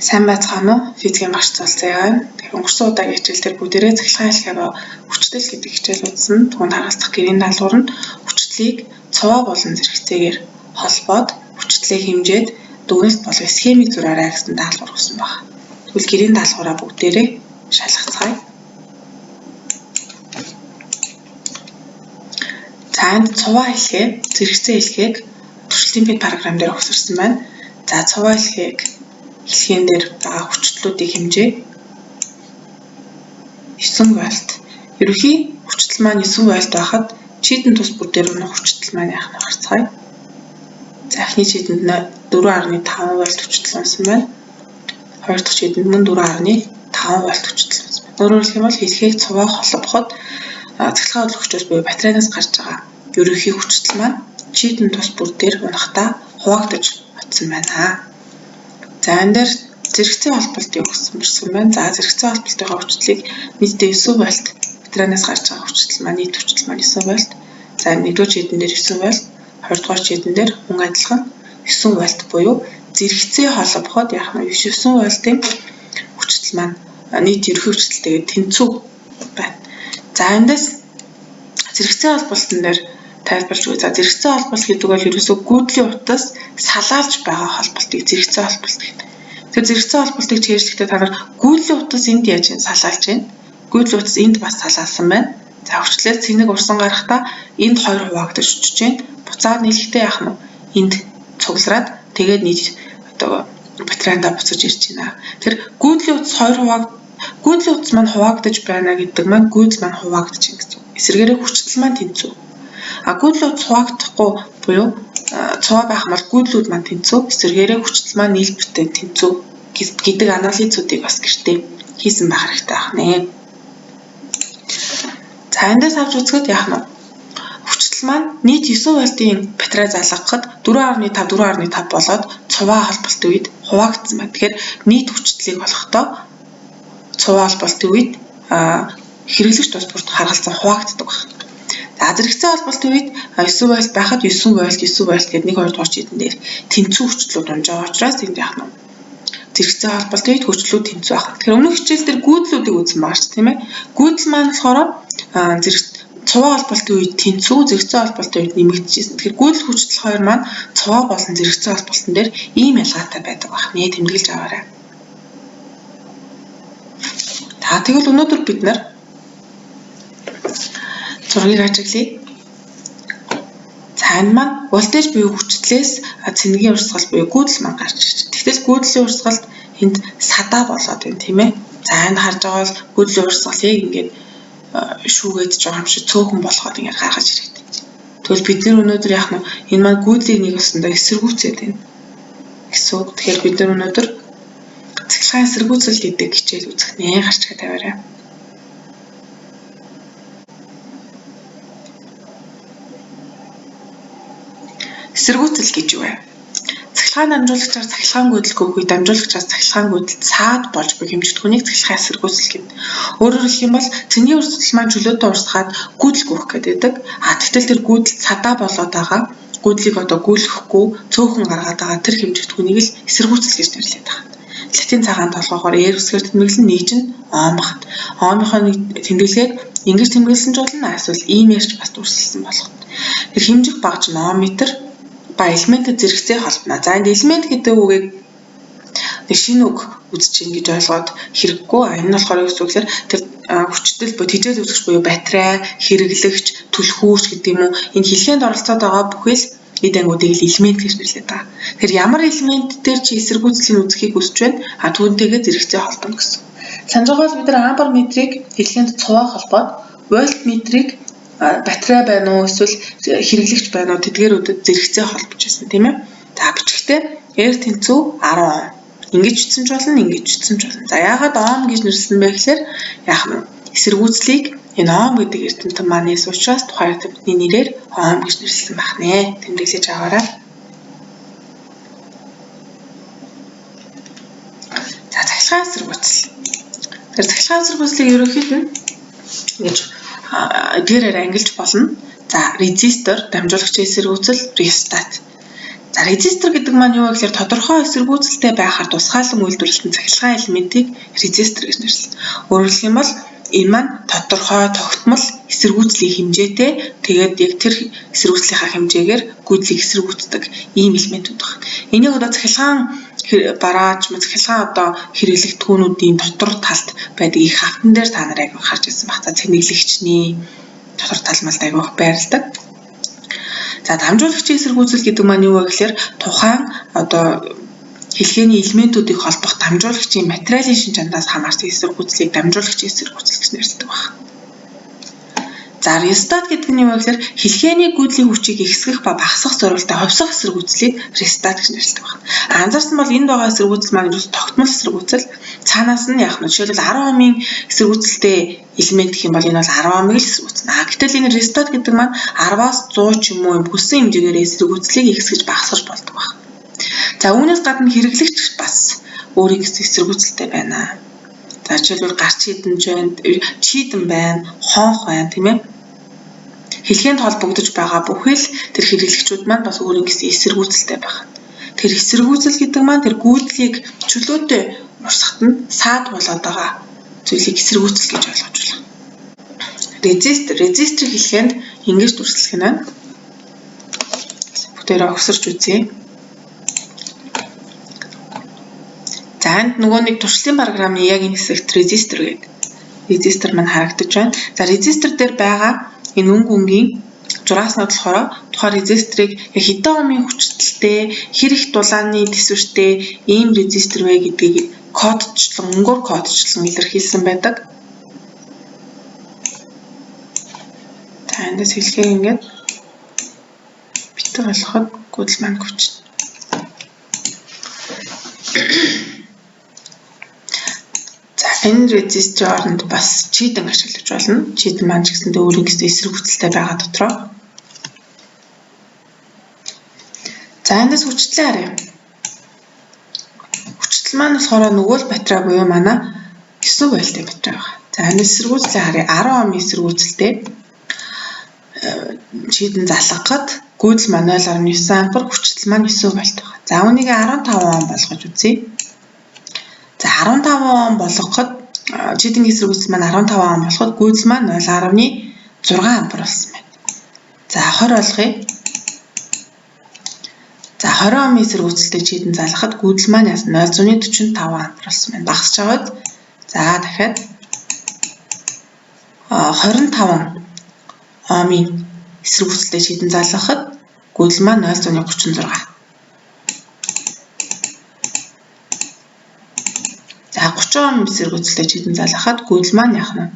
Сайн байцгаана уу? Физикийн багш цолцоо байна. Өнгөрсөн удаагийн хичээл дээр бүгдээрээ цахилгаан хэлхээ хүчтэл гэдэг хичээл үзсэн. Түүнд харуулцах гэрийн даалгавар нь хүчлийг цуваа болон зэрэгцээгээр холбоод хүчлээ хэмжээд дүгнэлт болон схемийн зураараа гэсэн даалгавар өгсөн байна. Тэгвэл гэрийн даалгавраа бүгдээрээ шалгацгаая. За энд цуваа хэлхээ, зэрэгцээ хэлхээг туршилтын бит програм дээр өгсөрсөн байна. За цуваа хэлхээг хэлхээнд дээр байгаа хүчлүүдийг хэмжээ 9 вольт. Ерөнхий хүчтэл маань 9 вольт байхад чийдэн тус бүр дээр унах хүчтэл маань яах нь харцгаая. За эхний чийдэнд 4.5 вольт хүчтэл унсан байна. Хоёр дахь чийдэнд мөн 4.5 вольт хүчтэл унсан байна. Өөрөөр хэлэх юм бол хэлхээг цуваа холбоход цахилгаан хөдөлгөгчөөс буюу батарейнаас гарч байгаа ерөнхий хүчтэл маань чийдэн тус бүр дээр унахдаа хуваагдаж очсон байна. За энэ дээр зэрэгцээ холболтыг өгсөн байна. За зэрэгцээ холболтын хүчлийг нийтдээ 9 вольт батарейнаас гарч байгаа хүчтэл маань нийт хүчтэл маань 9 вольт. За нэгдүгээр чийдэн дээр 9 вольт, хоёрдугаар чийдэн дээр мөн адилхан 9 вольт буюу зэрэгцээ холбоход яах нь 9 вольтын хүчтэл маань нийт ерөнхий хүчтэлтэйгээ тэнцүү байна. За эндээс зэрэгцээ холболтон дээр тайлбарч үгүй. За зэрэгцээ холболт гэдэг бол ерөөсөө гүйдлийн утас салаалж байгаа холболтыг зэрэгцээ холболт гэдэг. Тэр зэрэгцээ холболтыг чийрэлэхдээ та нар гүйдлийн утас энд яаж салаалж байна? Гүйдлийн утас энд бас салаалсан байна. За хүчлээс цэник урсан гарахдаа энд хоёр хуваагдаж очиж байна. Буцаад нийлэхдээ яах нь энд цуглараад тэгээд нийт одоо батарейндаа буцаж ирж байна. Тэр гүйдлийн утас гүйдлийн утас маань хуваагдаж байна гэдэг маань гүйдэл маань хуваагдаж байна гэсэн. Эсвэргээрээ хүчтэл маань тэнцүү. Гүйдлийн утас хуваагдахгүй буюу цуваа байх мал гүйдлүүд маань тэнцүү, эсвэргээрээ хүчтэл маань нийлбэртэй тэнцүү гэдэг анализуудыг бас гэртээ хийсэн байх хэрэгтэй байна. За эндээс авч үзэхэд яах нь хүчтэл маань нийт 9 вольтын батарей залгахад 4.5 болоод цуваа холболтын үед хуваагдсан байна. Тэгэхээр нийт хүчлийг олохдоо цуваа холболтын үед хэрэглэгч тус бүрт харгалзан хуваагддаг байна. За зэрэгцээ холболтын үед 9 вольт байхад 9 вольт гэдэг 1 2 дугаар чийдэн дээр тэнцүү хүчлүүд унж байгаа учраас энд яах нь зэрэгцээ холболтын үед хүчлүүд тэнцүү байх. Тэгэхээр өмнөх хичээл дээр гүйдлүүдийг үзсэн байгаа ч тийм ээ. Гүйдэл маань болохоор цуваа холболтын үед тэнцүү, зэрэгцээ холболтын үед нэмэгдэжсэн. Тэгэхээр гүйдэл хүчтэл хоёр маань цуваа болон зэрэгцээ холболтон дээр ийм ялгаатай байдаг байна. Тэмдэглэж аваарай. За тэгвэл өнөөдөр бид нар зургийг ажиглая. За энэ маань волтаж буюу хүчлээс цэнэгийн урсгал буюу гүйдэл маань гарч ирж байна. Тэгтэл гүйдлийн урсгалд энд садаа болоод байна тийм ээ. За энд харж байгаа бол гүйдлийн урсгал яг ингээд шүүгээд байгаа юм шиг цөөхөн болоход ингээд гаргаж ирээд байна. Тэгвэл бид нэр өнөөдөр яах нь энэ маань гүйдлийг нэг өсөндөө эсэргүүцээд байна гэсэн үг. Тэгэхээр бид нар өнөөдөр цахилгаан эсэргүүцэл гэдэг хичээл үзэх нэ гарч ирээд тавиарай. Эсэргүүцэл гэж юу вэ? Цахилгаан дамжуулагчаар цахилгаан гүйдэл гүйхгүй дамжуулагчаас цахилгаан гүйдэл цаад болж буй хэмжигдэхүүнийг цахилгаан эсэргүүцэл гэдэг. Өөрөөр хэлэх юм бол цэний урсгал маань чөлөөтэй урсгаад гүйдэл гүйх гэдэг. Тэгтэл тэр гүйдэл цадаа болоод байгаа. Гүйдлийг одоо гүйлэхгүй цөөхөн гаргаад байгаа тэр хэмжигдэхүүнийг л эсэргүүцэл гэж нэрлэдэг байна. Латин цагаан толгоогоор R үсгээр тэмдэглэн нэг нь Ом байна. Омынхоо тэмдэглэгийг ингэж тэмдэглэсэн ч болно. Эсвэл иймэрч бас дүрслэлсэн болох. Тэр хэмжих багж нь Ом метр ба элементэд зэрэгцээ холбоно. За энд элемент гэдэг үгийг нэг шинэ үг үзэж ийн гэж ойлгоод хэрэггүй. Энэ нь болохоор юу гэхээр тэр хүчтэл буюу тэжээл үзэгч буюу батарей, хэрэглэгч, түлхүүрч гэдэг юм уу энэ хэлхээнд оролцоод байгаа бүхэл эд ангиудыг элемент гэж нэрлэдэг байгаа. Тэгэхээр ямар элемент дээр чи эсэргүүцлийн үзэхийг хүсэж байна? Түүнтэйгээ зэрэгцээ холбоно гэсэн. Санаж байгаа бол бид нар ампер метрийг хэлхээнд цуваа холбоод вольт метрийг батарей байна уу эсвэл хэрэглэгч байна уу тэдгээрүүдэд зэрэгцээ холбож байсан тийм ээ. За бичгтээ R тэнцүү 10 Ом. Ингэж бичсэн ч болно, ингэж бичсэн ч болно. За яагаад Ом гэж нэрлсэн бэ гэхээр яах нь эсэргүүцлийг энэ Ом гэдэг эрдэмтэн маань нээс учраас тухайн эрдэмтний нэрээр Ом гэж нэрлсэн байх нэ. Тэмдэглэж аваарай. За цахилгаан эсэргүүцэл. Тэр цахилгаан эсэргүүцлийг ерөнхийд нь ингэж эдгээрээр ангилж болно. За резистор, дамжуулагчийн эсэргүүцэл, реостат. За резистор гэдэг маань юу вэ гэхээр тодорхой эсэргүүцэлтэй байхаар тусгаалan үйлдвэрлэлтийн цахилгаан элементийг резистор гэж нэрлэдэг. Өөрөөр хэлэх юм бол энэ маань тодорхой тогтмол эсэргүүцлийн хэмжээтэй тэгээд яг тэр эсэргүүцлийнхаа хэмжээгээр гүйдлийг эсэргүүцдэг ийм элементүүд байна. Энийг одоо цахилгаан барааж, цахилгаан одоо хэрэглэгдэхүүнүүдийн дотор талд байдаг их хавтан дээр та нар аяг харж ирсэн баг. За цэнэглэгчний дотор талмалд аяг байрладаг. За дамжуулагчийн эсэргүүцэл гэдэг маань юу вэ гэхээр тухайн одоо хэлхээний элементүүдийг холбох дамжуулагчийн материалын шин чанараас хамаарсан эсэргүүцлийг дамжуулагчийн эсэргүүцэл гэж нэрлэдэг байна. За рестат гэдэг нь юу вэ гэхээр хэлхээний гүйдлийн хүчийг ихсгэх ба багасгах зорилготой ховсох эсэргүүцлийг рестат гэж нэрлэдэг байна. Анзаарсан бол энд байгаа эсэргүүцэл маань юу тогтмол эсэргүүцэл цаанаас нь яг нь жишээлбэл 10 омын эсэргүүцэлтэй элемент гэх юм бол энэ бол 10 омыг л эсэргүүцнэ. Гэтэл энэ рестат гэдэг маань 10-аас 100 ч юм уу бүсэн хэмжээгээр эсэргүүцлийг ихсгэж багасгаж болдог байна. За үүнээс гадна хэрэглэгч бас өөрийн эсэргүүцэлтэй байна. За жишээлбэл гарч чийдэн байна, хонх байна, тийм ээ. Хэлхээнд холбогдож байгаа бүхэл тэр хэрэглэгчүүд маань бас өөрийн эсэргүүцэлтэй байна. Тэр эсэргүүцэл гэдэг маань тэр гүйдлийг чөлөөтэй урсгахад нь саад болоод байгаа зүйлийг эсэргүүцэл гэж ойлгож байна. Резистор хэлхээнд ингэж дүрслэх нь байна. Бүгдээрээ огсорч үзье. За энд нөгөө нэг туршлын програмны яг энэ хэсэгт резистор гэдэг. Резистор маань харагдаж байна. За резистор дээр байгаа энэ өнгийн зураас нь болохоор тухайн резисторыг хэдэн омын хүчтэй, хэр их дулааны төсвөртэй ийм резистор вэ гэдгийг кодчлон, өнгөөр кодчлон илэрхийлсэн байдаг. За эндээс хэлхээ ингээд битэр болоход гүйдэл маань хүчнэ. Энэ резистор оронд бас чийдэн ашиглаж болно. Чийдэн маань ч гэсэндээ өөрийн эсэргүүцэлтэй байгаа дотроо. За эндээс хүчтлээ харъя. Хүчтэл маань болохоор нөгөө л батарей буюу манай 9 вольтын батарей байна. За эндээс эсэргүүцлээ харъя. 10 омын эсэргүүцэлтэй чийдэн залгахад гүйдэл маань 0.9 ампер, хүчтэл маань 9 вольт байна. За үүнийг 15 ом болгож үзье. За 15 ом болгоход чийдэн эсэргүүцэл маань 15 ом болоход гүйдэл маань 0.6 ампер болсон байна. За 20 болгоё. За 20 омын эсэргүүцэлтэй чийдэн залгахад гүйдэл маань 0.45 ампер болсон байна. Багасч аваад за дахиад 25 омын эсэргүүцэлтэй чийдэн залгахад гүйдэл маань 0.36. За 30 ом эсэргүүцэлтэй чийдэн залгахад гүйдэл маань яах нь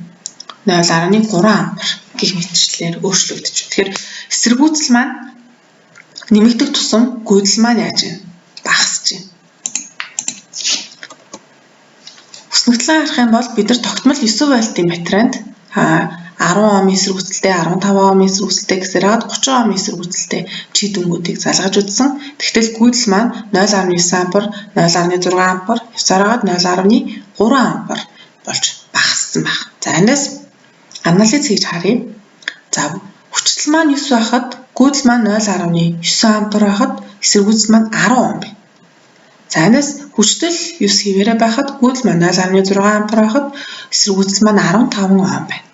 0.3 ампер гэх мэтчлэлээр өөрчлөгдөж байна. Тэгэхээр эсэргүүцэл маань нэмэгдэх тусам гүйдэл маань яаж вэ? Багасж байна. Үснэгтлэн харах юм бол бид нар тогтмол 9 вольтын батарейнд 10 ом эсэргүүцэлтэй, 15 ом эсэргүүцэлтэй гэсээр хагаад 30 ом эсэргүүцэлтэй чийдэнгүүдийг залгаж үзсэн. Тэгтэл гүйдэл маань 0.9 ампер, 0.6 ампер, явсараад 0.3 ампер болж багассан байна. За энэс анализ хийж харъя. За хүчтэл маань 9 байхад гүйдэл маань 0.9 ампер байхад эсэргүүцэл маань 10 ом байна. За энэс хүчтэл 9 хэвээрээ байхад гүйдэл маань 0.6 ампер байхад эсэргүүцэл маань 15 ом байна.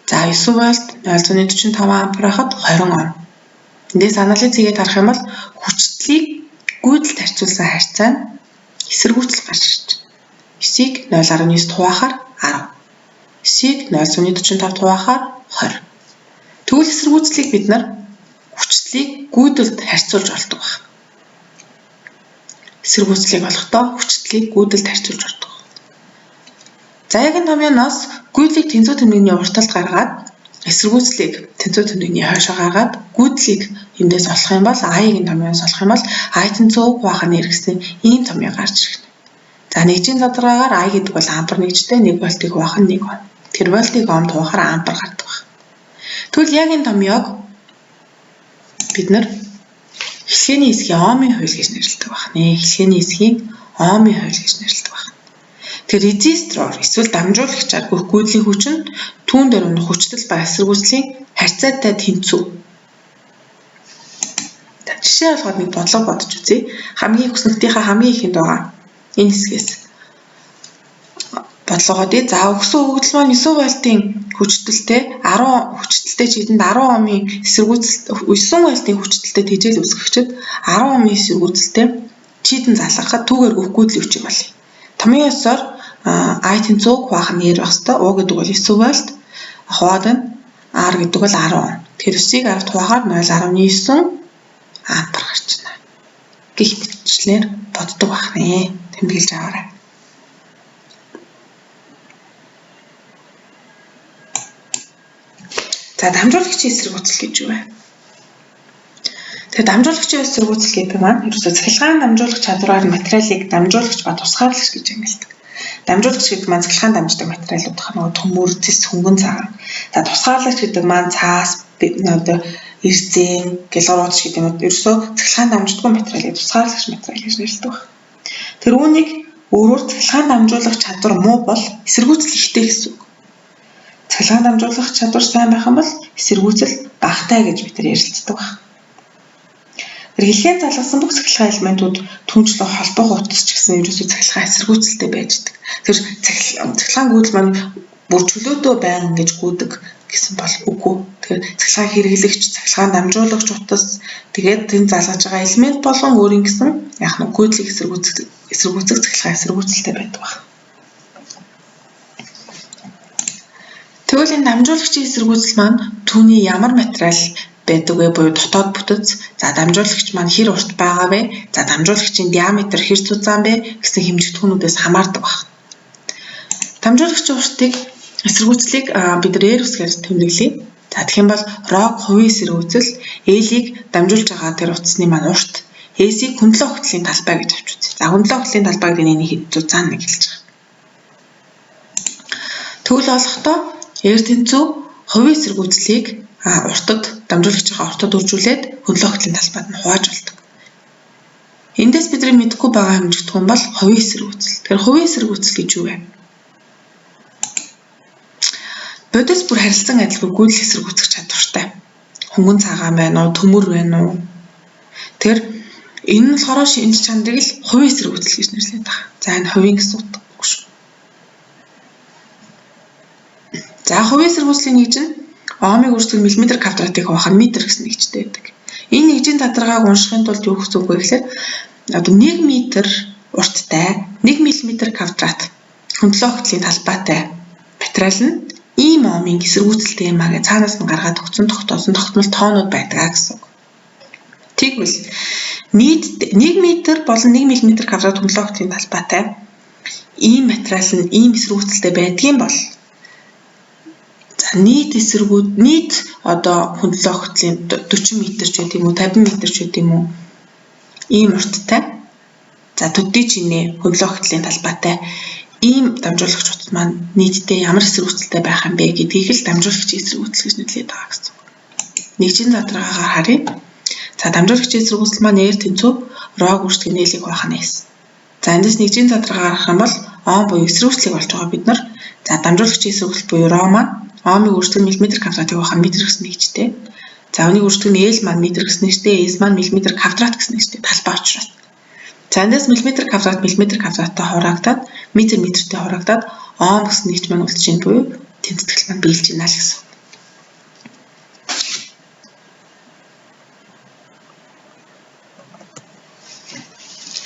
За 9 вольт 0.45 ампер байхад 20 ом. Эндээс анализ хийгээд харах юм бол хүчлийг гүйдэлд харьцуулсан харьцаа нь эсэргүүцэл гарч ирж байна. 9-ийг 0.9 хуваахаар 10. 9-ийг 0.45 хуваахаар 20. Тэгвэл эсэргүүцлийг бид нар хүчлийг гүйдэлд харьцуулж олдог байна. Эсэргүүцлийг олохдоо хүчлийг гүйдэлд харьцуулж олдог. За яг энэ томьёоноос гүйдлийг тэнцүү тэмдэгний урталд гаргаад эсэргүүцлийг тэнцүү тэмдэгний хойшоо гаргаад гүйдлийг эндээс олох юм бол I-ийг энэ томьёоноос олох юм бол I тэнцүү хуваахны хэрэгсэл ийм томьёо гарч ирнэ. За нэгжийн задаргаагаар I гэдэг бол ампер нэгжтэй 1 вольтыг хуваах нь 1 ом. Тэр вольтыг омд хуваахаар ампер гардаг байна. Тэгвэл яг энэ томьёог бид нар хэлхээний хэсгийн омын хууль гэж нэрлэдэг байна. Хэлхээний хэсгийн омын хууль гэж нэрлэдэг байна. Тэр резистороор эсвэл дамжуулагчаар гүйх гүйдлийн хүч нь түүн дээр унах хүчтэл ба эсэргүүцлийн харьцаатай тэнцүү. Жишээ болгоод нэг бодлого бодож үзье. Хамгийн их өснөгтийнхаа хамгийн ихэнд байгаа энэ хэсгээс бодлогоо дээ. За өгсөн өгөгдөл маань 9 вольтын хүчтэлтэй 10 хүчтэлтэй чидэнд 10 омын эсэргүүцэл 9 вольтын хүчтэлтэй тэжээл үүсгэхэд 10 омын эсэргүүцэлтэй чидэн залгахад түүгээр өгөхгүй л үчиг болъё. Томьёо ёсоор I-ийн 100 хуваах нь нэр байх хэвээр. U гэдэг бол 9 вольт, хуваад нь R гэдэг бол 10 ом. Тэгэхээр 9-ийг 10-т хуваахаар 0.9 ампер гарч байна. Гэх мэтчлэр боддог байх нэ. Тэмдэглэж аваарай. За дамжуулагчийн эсэргүүцэл гэж юу вэ? Тэгэхээр дамжуулагчийн эсэргүүцэл гэдэг маань ерөөсөө цахилгаан дамжуулах чадвараар материалыг дамжуулагч ба тусгаарлагч гэж ангилдаг. Дамжуулагч гэдэг маань цахилгаан дамждаг материалуудах нөгөө төмөр, зис, хөнгөн цагаан. За тусгаарлагч гэдэг маань цаас, одоо эрзэн, гэлгарууч гэдэг юм. Ерөөсөө цахилгаан дамждаггүй материалыг тусгаарлагч материал гэж нэрлэдэг. Тэр үүнийг өөрөөр цахилгаан дамжуулах чадвар муу бол эсэргүүцэл ихтэй гэсэн үг. Цахилгаан дамжуулах чадвар сайн байх юм бол эсэргүүцэл багатай гэж бид нар ярилцдаг байна. Тэр хилгээр залгасан бүх цахилгаан элементүүд түнчлэн холбоо хуудас ч гэсэн ерөөсөө цахилгаан эсэргүүцэлтэй байждаг. Тэр цахилгаан гүйдэл маань бүр чөлөөтөө байна гэж гүйдэг гэсэн бол үгүй. Тэгэхээр цахилгаан хэрэглэгч, цахилгаан дамжуулагч утас тэгээд тэнд залгаж байгаа элемент болон өөрийн гэсэн яг нэг гүйдлийг эсэргүүцэх цахилгаан эсэргүүцэлтэй байдаг байна. Тэгвэл энэ дамжуулагчийн эсэргүүцэл маань түүний ямар материал байдаг вэ буюу дотоод бүтэц. За дамжуулагч маань хэр урт байгаа вэ? За дамжуулагчийн диаметр хэр зузаан бэ гэсэн хэмжигдэхүүнүүдээс хамаардаг байна. Дамжуулагчийн уртыг эсэргүүцлийг бид нэр үсгээр тэмдэглэе. За тэгэх юм бол рог хувийн эсэргүүцэл L-ийг дамжуулж байгаа тэр утасны маань урт, S-ийг хөндлөн огтлын талбай гэж авч үзье. За хөндлөн огтлын талбай гэдэг нь хэд зузаан нэг хэлж байгаа. Тэгвэл олохдоо R тэнцүү хувийн эсэргүүцлийг уртад дамжуулагчийн уртад үржүүлээд хөндлөн огтлын талбайд нь хувааж болдог. Эндээс бидний мэдэхгүй байгаа хэмжигдэхүүн бол хувийн эсэргүүцэл. Тэгэхээр хувийн эсэргүүцэл гэж юу вэ? Бодис бүр харилцан адилгүй гүйдэл эсэргүүцэх чадвартай. Хөнгөн цагаан байна уу, төмөр байна уу? Тэгэхээр энэ нь болохоор шинж чанарыг л хувийн эсэргүүцэл гэж нэрлэдэг байна. За энэ хувийн гэсэн утга шүү. За хувийн эсэргүүцлийн нэгж нь омыг үржүүлэх миллиметр квадратыг хуваах нь метр гэсэн нэгжтэй байдаг. Энэ нэгжийн задаргааг уншихын тулд юу гэсэн үг вэ гэхээр одоо 1 метр урттай 1 мм квадрат хөндлөн огтлын талбайтай материал нь ийм омын эсэргүүцэлтэй юм аа гэж цаанаас нь гаргаад өгсөн тогтоосон тогтмол тоонууд байдаг гэсэн үг. Тэгвэл нийт 1 метр болон 1 мм квадрат хөндлөн огтлын талбайтай ийм материал нь ийм эсэргүүцэлтэй байдгийн бол нийт одоо хөндлөн огтлын 40 м ч гэдэг юм уу 50 м ч гэдэг юм уу ийм урттай за төдий чинээ хөндлөн огтлын талбайтай ийм дамжуулагч утас маань нийтдээ ямар эсэргүүцэлтэй байх юм бэ гэдгийг л дамжуулагчийн эсэргүүцэл гэж нэрлэдэг байгаа гэсэн үг. Нэгжийн задаргаагаар харъя. За дамжуулагчийн эсэргүүцэл маань R тэнцүү рог үрждэг нээлийг хуваах нь S. За эндээс нэгжийн задаргаагаар харах юм бол ом буюу эсэргүүцлийг олж байгаа бид нар. За дамжуулагчийн эсэргүүцэл буюу рог маань омыг үрждэг миллиметр квадратыг хуваах нь метр гэсэн нэгжтэй. За үүнийг үрждэг нь L маань метр гэсэн нэгжтэй, S маань миллиметр квадрат гэсэн нэгжтэй талбай учраас. За эндээс миллиметр квадраттай хураагдаад метртэй хураагдаад ом гэсэн нэгж маань үлдэж ийн буюу тэнцэтгэл маань биелж байна л гэсэн.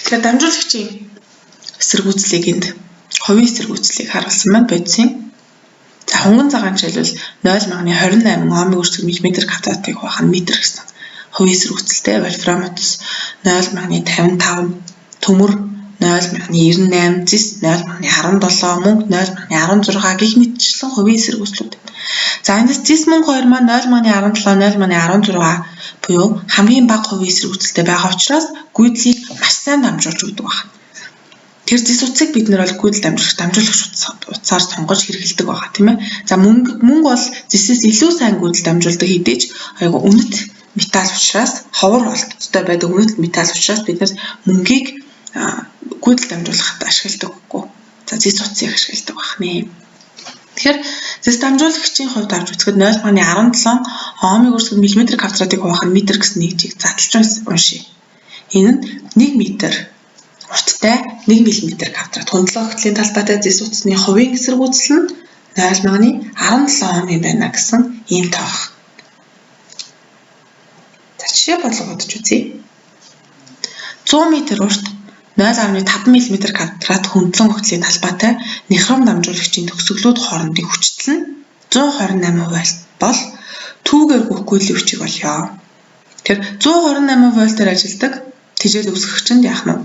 Тэгэхээр дамжуулагчийн эсэргүүцлийг энд хувийн эсэргүүцлийг харуулсан маань бодисын. За хөнгөн цагаан жишээлбэл 0.28 омыг үрждэг миллиметр квадратыг хуваах нь метр гэсэн хувийн эсэргүүцэлтэй. Вольфрам утас 0.55 төмөр 0.98 зис 0.17 мөнгө 0.16 гэх мэтчлэн хувийн эсэргүүцлүүд. За эндээс зис мөнгө 2 маань 0.17 0.16 буюу хамгийн бага хувийн эсэргүүцэлтэй байгаа учраас гүйдлийг маш сайн дамжуулж өгдөг байна. Тэр зис утсыг бид нэр бол гүйдэл дамжуулагч утсаар сонгож хэрэглэдэг байгаа тийм ээ. За мөнгө бол зисээс илүү сайн гүйдэл дамжуулдаг хэдий ч айгу үнэт металл учраас ховор холттой байдаг үнэт металл учраас бид нар мөнгийг гүйдэл дамжуулахад ашигладаггүй. За зис утсыг ашигладаг байна. Тэгэхээр зис дамжуулагчийн хувьд авч үзэхэд 0.17 Омыг өрсгөх мм квадратыг хуваах нь метр гэсэн нэгжийг задлж уншия. Энэ нь 1 метр урттай 1 мм квадрат хөндлөн огтлын талбайтай зэс утасны хувийн эсэргүүцэл нь 0.17 ом юм байна гэсэн ийм тоог. За жишээ бодлого бодож үзье. 100 м урт 0.5 мм квадрат хөндлөн огтлын талбайтай нихром дамжуулагчийн төгсгөлүүд хоорондын хүчтэй нь 128 вольт бол түүгээр гүйхгүй л хүчийг олё. Тэгэхээр 128 вольтоор ажилладаг тэжээл үүсгэгчэнд яах нь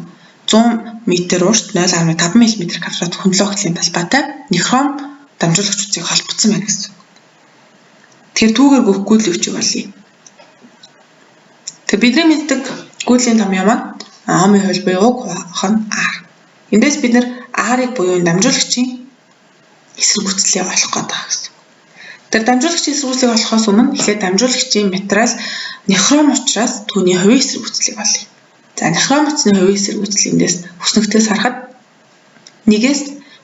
100 м урт 0.5 мм квадрат хөндлөн огтлын талбайтай нихром дамжуулагч хүчийг холбогдсон байна гэсэн. Тэгэхээр түүгээр гүйхгүй л хүчийг олъё. Тэгэхээр бидний мэддэг гүйлийн томьёо маань омын хууль буюу уг хуваах нь R. Эндээс бид нэр R-ыг буюу дамжуулагчийн эсэргүүцлийг олох гэдэг гэсэн. Тэр дамжуулагчийн эсэргүүцлийг олохоос өмнө эхлээд дамжуулагчийн материал нихром учраас түүний хувийн эсэргүүцлийг олъё. За нихром утасны хувийн эсэргүүцэл эндээс хүснэгтээс харахад 1-ээс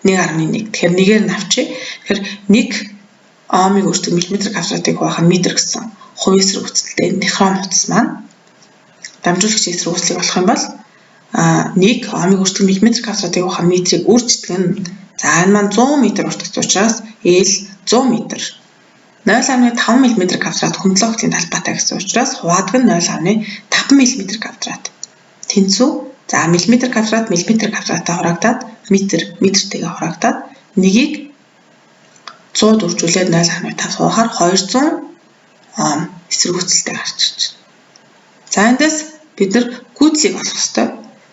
1.1. Тэгэхээр 1-ээр нь авчи. Тэгэхээр 1 омыг өрсгөх мм квадратыг хуваах нь метр гэсэн хувийн эсэргүүцэлтэй нихром утас маань дамжуулагчийн эсэргүүцлийг олох юм бол 1 омыг өрсгөх мм квадратыг хуваах нь метрийг үржигдэх нь за энэ маань 100 м урт гэсэн учраас L 100 м 0.5 мм квадрат хөндлөн огтлын талбайтай гэсэн учраас хуваадаг нь 0.5 мм квадрат. Тэнцүү за мм квадратаа хураагдаад метртэйгээ хураагдаад нэгийг 100 дөржүүлээд 0.5 хуваахаар 200 ом эсэргүүцэлтэй гарч ирж байна. За эндээс бид нар гүйцлийг олох ёстой.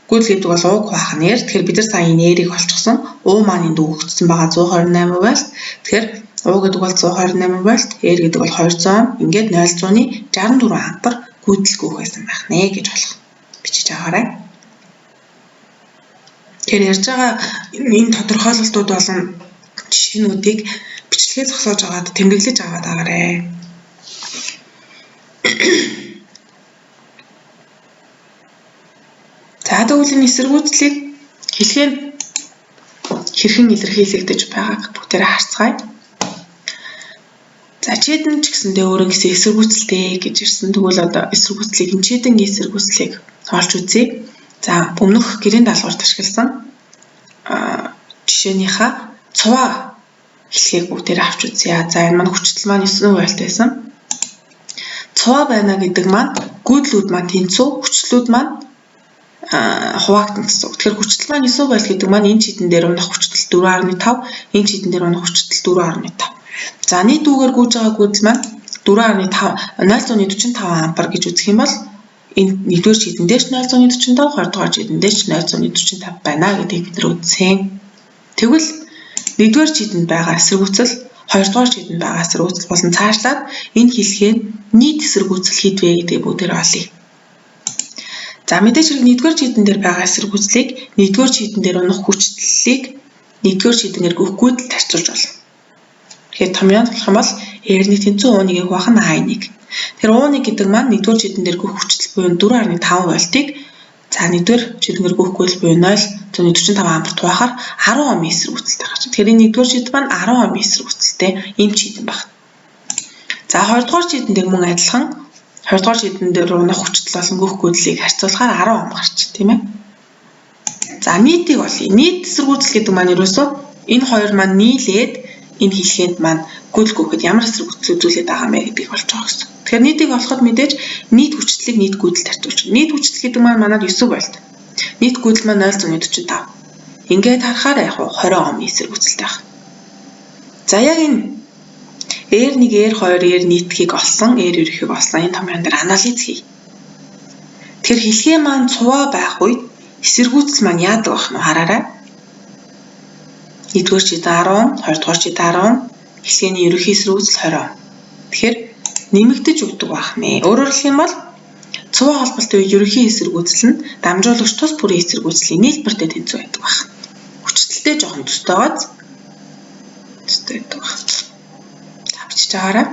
Гүйцэл гэдэг бол ууг хуваах нь R. Тэгэхээр бид нар сая энэ R-ыг олчихсон. У маань энд өгөгдсөн байгаа 128 вольт. Тэгэхээр U гэдэг бол 128 вольт, R гэдэг бол 200 ом. Ингээд 0.164 ампер гүйцэл гүйх байсан байх нэ гэж бичиж аваарай. Тэгэхээр ярьж байгаа энэ тодорхойлолтууд болон жишээнүүдийг бичлэгээ зогсоож аваад тэмдэглэж аваад байгаарай. За тэгвэл энэ эсэргүүцлийг хэлхээнд хэрхэн илэрхийлэгдэж байгааг бүгдээрээ харцгаая. За чэдэн ч гэсэндээ өөрөө гэсэн эсэргүүцэлтэй гэж ирсэн. Тэгвэл одоо эсэргүүцлийг чэдэнгийн эсэргүүцлийг олж үзье. За өмнөх гэрийн даалгаварт ашигласан жишээнийхээ цуваа хэлхийг бүгдээрээ авч үзье. За энэ маань хүчтэй маань 9 вольт байсан. Цуваа байна гэдэг маань гүйдлүүд маань тэнцүү, хүчлүүд маань хуваагдана гэсэн үг. Тэгэхээр хүчтэй маань 9 вольт гэдэг маань энэ чидэн дээр унах хүчтэй 4.5, энэ чидэн дээр унах хүчтэй 4.5. За нийт үгээр гүйж байгаа гүйдэл маань 0.45 ампер гэж үзэх юм бол энэ нэгдүгээр чидэн дээр ч 0.45, хоёрдугаар чидэн дээр ч 0.45 байна гэдгийг бид нар үзсэн. Тэгвэл нэгдүгээр чидэнд байгаа эсэргүүцэл, хоёрдугаар чидэнд байгаа эсэргүүцэл болон цаашлаад энэ хэлхээ нийт эсэргүүцэл хэд вэ гэдгийг бүгдээрээ олъё. За мэдээж хэрэг нэгдүгээр чидэн дээр байгаа эсэргүүцлийг нэгдүгээр чидэн дээр унах хүчлэлийг нэгдүгээр чидэнээр гүйцэлд харьцуулж болно. Тэгэхээр томьёонд болох юм бол R-ний тэнцүү U-ыг хуваах нь I1. Тэгэхээр U1 гэдэг маань нэгдүгээр чидэн дээр гүйх хүчлэл буюу 4.5 вольтыг за нэгдүгээр чидэнээр гүйх гүйцэл буюу 0.45 амперт хуваахаар 10 омын эсэргүүцэлтэй гарч. Тэгэхээр энэ нэгдүгээр чидэн маань 10 омын эсэргүүцэлтэй ийм чидэн байна. За хоёрдугаар чидэн дээр мөн адилхан 20 дугаар чидэн дээр унах хүчтэй болон гүйх гүйцлийг харьцуулахаар 10 ом гарч, тийм ээ. За нийтийг олъё. Нийт эсэргүүцэл гэдэг маань ерөөсөө энэ хоёр маань нийлээд энэ хэлхээнд маань гүйцэл гүйхэд ямар эсэргүүцэл үзүүлээд байгаа мэ гэдгийг олж байгаа гэсэн. Тэгэхээр нийтийг олоход мэдээж нийт хүчлэлийг нийт гүйцэлд харьцуулж. Нийт хүчлэл гэдэг маань манайд 9 вольт. Нийт гүйцэл маань 0.45. Ингээд харахаар яг 20 ом эсэргүүцэлтэй байна. За яг энэ R1, R2, R нийтгийг олсон, R ерөхийг олсон энэ томьёон дээр анализ хий. Тэгэхээр хэлхээ маань цуваа байх үед эсэргүүцэл маань яадаг байх нь хараарай. Нэгдүгээр чидэн 10, хоёрдугаар чидэн 10, хэлхээний ерөхий эсэргүүцэл 20. Тэгэхээр нэмэгдэж өгдөг байх нэ. Өөрөөр хэлэх юм бол цуваа холболтын үед ерөхий эсэргүүцэл нь дамжуулагч тус бүрийн эсэргүүцлийн нийлбэртэй тэнцүү байдаг байх. Хүчтэлтэй жоохон төстойгоц төстэй байдаг байх. Бичиж байгаарай.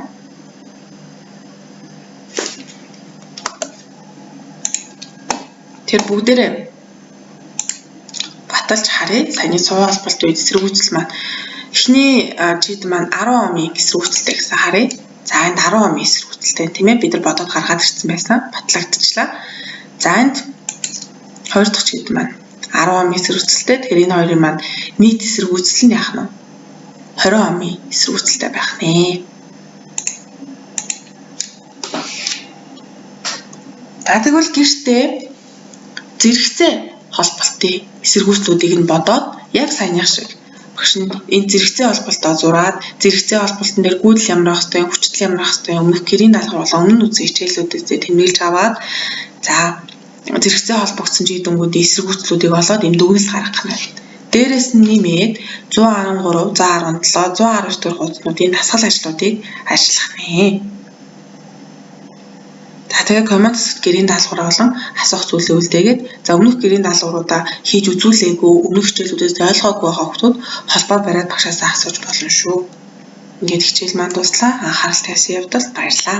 Тэр бүгдээрээ баталж харъя. Саяны цуваа холболтын үед эсэргүүцэл маань эхний чид маань 10 омын эсэргүүцэлтэй гэсэн харъя. За энд 10 омын эсэргүүцэл үзэлтэй тийм ээ. Бид нар бодоод гаргаад ирсэн байсан. Батлагдчихлаа. За энд 2 дахь чийд маань 10 ом эсрэг үзэлтэй. Тэгэхээр энэ хоёрын маань нийт эсрэг үзэл нь яах нь вэ? 20 омын эсрэг үзэлтэй байх нэ. За тэгвэл гэртээ зэрэгцээ холболтын эсэргүүцлүүдийг нь бодоод яг саяных шиг багш нь энэ зэрэгцээ холболтоо зураад зэрэгцээ холболтон дээр гүйдэл ямар ах хэвтэй, хүчил ямар ах хэвтэй, өмнөх гэрийн даалгавар болон өмнө үзсэн хичээлүүдээс тэмдэглэж аваад за зэрэгцээ холбогдсон чийдэнгүүдийн эсэргүүцлүүдийг олоод энэ дүгнэлт гаргах нь. Дээрээс нь нэмээд 113, 117, 112 дэх хуудасуудын дасгал ажлуудыг ажиллах нэ. За тэгээ команд хэсэгт гэрийн даалгавар болон асуух зүйлээ үлдээгээд за өмнөх гэрийн даалгавруудаа хийж үзүүлээгүй, өмнөх хичээлүүдээс ойлгоогүй байгаа хүмүүс холбоо бариад багшаасаа асууж болно шүү. Ингээд хичээл маань дуслаа. Анхаарал тавьсан явдал баярлалаа.